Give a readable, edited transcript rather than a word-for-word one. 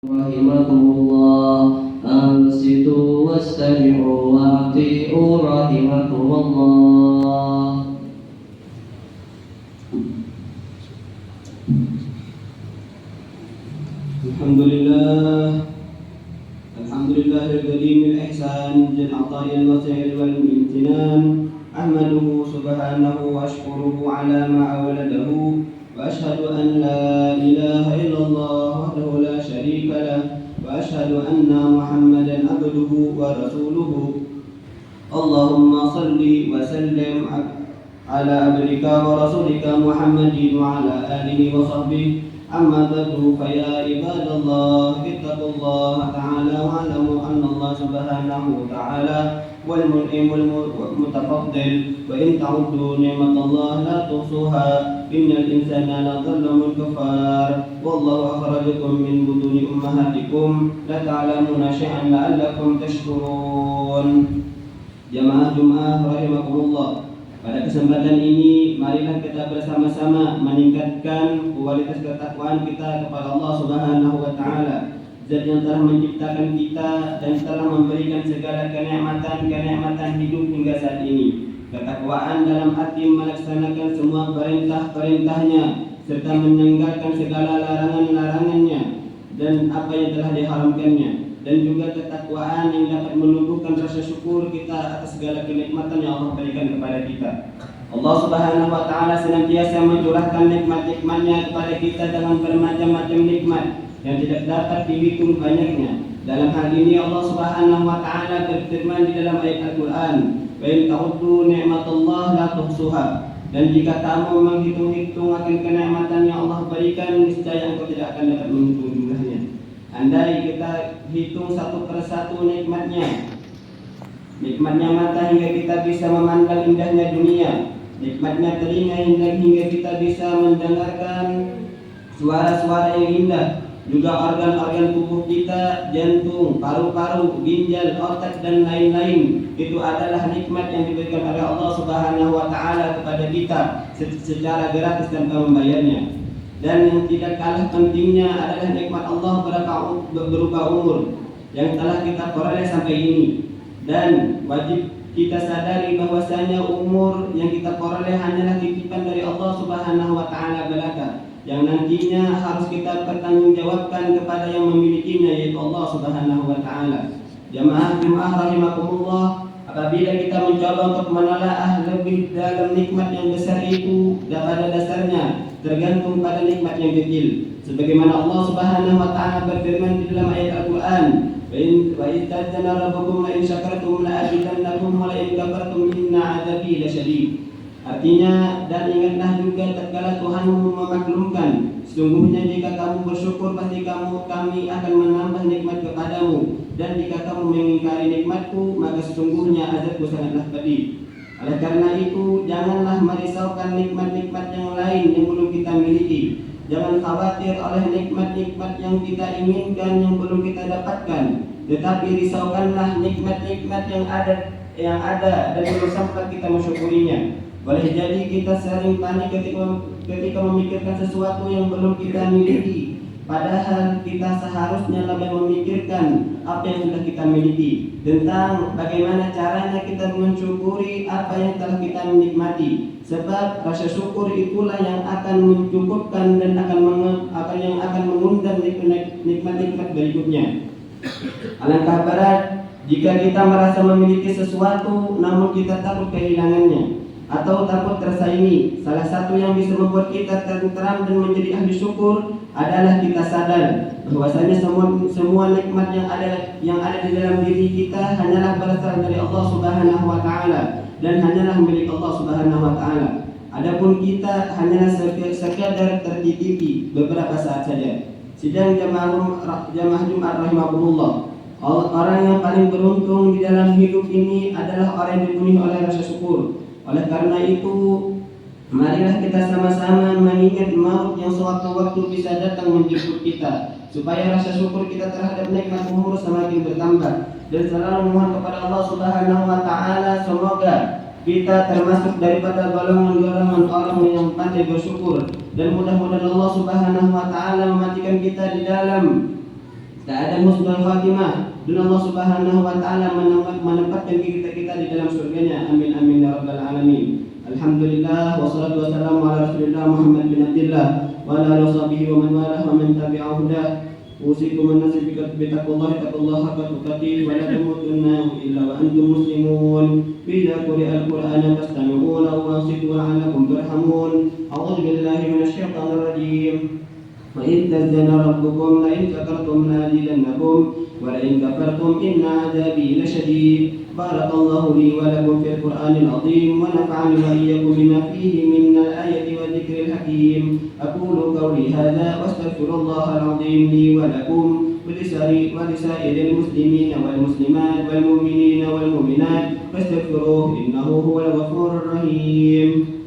Rahimakumullah, ansitu wastami'u wa ati'u rahimakumullah. Alhamdulillah, alhamdulillahil karimil ihsan jal ata'il wasa'il wal imtinan. Ahmaduhu subhanahu wa ashkuruhu ala ma awladahu. Wa ashhadu an la ilaha illallah wahdahu la syarika lah. Wa ashhadu anna Muhammadan abduhu wa rasuluhu. Allahumma salli wa sallim ala abdika wa rasulika Muhammadin wa ala alihi wa sahbihi. Amma ba'du, fa ya ibadallah, ittaqullaha ta'ala wa'lamu anna Allah subhanahu wa ta'ala wal mun'imul mutafaddil, wa in ta'uddu ni'matallahi la tuhsuha, innal insana la zalumun kafar. Wallahu akhrajakum min butuni ummahatikum la ta'lamuna syai'an la'allakum tashkurun. Jamaah Jumat rahimakumullah. Pada kesempatan ini, marilah kita bersama-sama meningkatkan kualitas ketakwaan kita kepada Allah Subhanahu wa Ta'ala, Zat yang telah menciptakan kita dan telah memberikan segala kenikmatan hidup hingga saat ini. Ketakwaan dalam arti melaksanakan semua perintah-perintahnya serta meninggalkan segala larangan-larangannya dan apa yang telah diharamkannya. Dan juga ketakwaan yang dapat menumbuhkan rasa syukur kita atas segala kenikmatan yang Allah berikan kepada kita. Allah Subhanahu wa Ta'ala senantiasa mencurahkan nikmat-nikmatnya kepada kita dengan bermacam-macam nikmat yang tidak dapat dihitung banyaknya. Dalam hal ini Allah Subhanahu wa Ta'ala berfirman di dalam ayat Al-Quran, "Wa in ta'uddu ni'matallahi la tuhsuha." Dan jika kamu menghitung-hitung akan kenikmatan yang Allah berikan, niscaya engkau tidak akan dapat menghitung jumlahnya. Andai kita hitung satu persatu nikmatnya mata hingga kita bisa memandang indahnya dunia, nikmatnya telinga hingga kita bisa mendengarkan suara-suara yang indah, juga organ-organ tubuh kita, jantung, paru-paru, ginjal, otak dan lain-lain. Itu adalah nikmat yang diberikan oleh Allah Subhanahu wa Ta'ala kepada kita secara gratis tanpa membayarnya. Dan yang tidak kalah pentingnya adalah nikmat Allah berupa umur yang telah kita peroleh sampai ini. Dan wajib kita sadari bahwasanya umur yang kita peroleh hanyalah titipan dari Allah Subhanahu wa Ta'ala belaka, yang nantinya harus kita pertanggungjawabkan kepada yang memilikinya, yaitu Allah Subhanahu wa Ta'ala. Jamaah Jumat rahimakumullah, apabila kita mencoba untuk menelaah lebih dalam nikmat yang besar itu, pada dasarnya tergantung pada nikmat yang kecil. Sebagaimana Allah Subhanahu wa Ta'ala berfirman di dalam ayat Al-Quran, "Wa idh ta'adzana rabbukum la in syakartum la azidannakum wa la in kafartum inna 'adzabi lasyadid." Artinya, dan ingatlah juga tatkala Tuhanmu memaklumkan, sesungguhnya jika kamu bersyukur pasti kami akan menambah nikmat kepadamu, dan jika kamu mengingkari nikmatku maka sesungguhnya azabku sangatlah pedih. Oleh karena itu, janganlah merisaukan nikmat-nikmat yang lain yang belum kita miliki. Jangan khawatir oleh nikmat-nikmat yang kita inginkan yang belum kita dapatkan, tetapi risaukanlah nikmat-nikmat yang ada dan belum sempat kita mensyukurinya. Boleh jadi kita sering panik ketika memikirkan sesuatu yang belum kita miliki, padahal kita seharusnya lebih memikirkan apa yang sudah kita miliki, tentang bagaimana caranya kita mensyukuri apa yang telah kita nikmati. Sebab rasa syukur itulah yang akan mencukupkan dan akan mengundang nikmat-nikmat berikutnya. Alangkah berat jika kita merasa memiliki sesuatu namun kita takut kehilangannya atau takut tersaingi. Salah satu yang bisa membuat kita tenteram dan menjadi ahli syukur adalah kita sadar bahwasanya semua nikmat yang ada di dalam diri kita hanyalah berasal dari Allah Subhanahu wa Ta'ala dan hanyalah milik Allah Subhanahu wa Ta'ala. Adapun kita hanyalah sekadar tertitipi beberapa saat saja. Sidang jamaah Jumat rahimakumullah, orang yang paling beruntung di dalam hidup ini adalah orang yang dipenuhi oleh rasa syukur. Oleh karena itu, marilah kita sama-sama mengingat maut yang sewaktu-waktu bisa datang menjemput kita, supaya rasa syukur kita terhadap nikmat umur semakin bertambah, dan selalu memohon kepada Allah Subhanahu wa Ta'ala semoga kita termasuk daripada golongan-golongan orang yang pandai bersyukur, dan mudah-mudahan Allah Subhanahu wa Ta'ala mematikan kita di dalam keadaan husnul khatimah, dan Allah Subhanahu wa taala menempatkan kita di dalam surganya. Amin amin ya rabbal alamin. Alhamdulillah wassalatu wassalamu ala Rasulillah Muhammad bin Abdillah wa ala alihi washabihi wa man walah wa man tabi'a hudah. Usikum wa nafsi bittaqwallahi haqqa tuqatih wa la tamutunna illa wa antum muslimun. Idza quri'a al-Qur'anu fastami'u lahu wa ansitu la'allakum turhamun. A'udzu billahi minasy syaithanir rajim. وإذ تأذن ربكم لئن شكرتم لأزيدنكم ولئن كفرتم إن عذابي لشديد. بارك الله لي ولكم في القرآن العظيم ونفعني وإياكم بما فيه من الآية والذكر الحكيم. أقول قولي هذا وأستغفر الله العظيم لي ولكم ولسائر المسلمين والمسلمات والمؤمنين والمؤمنات فاستغفروه إنه هو الغفور الرحيم.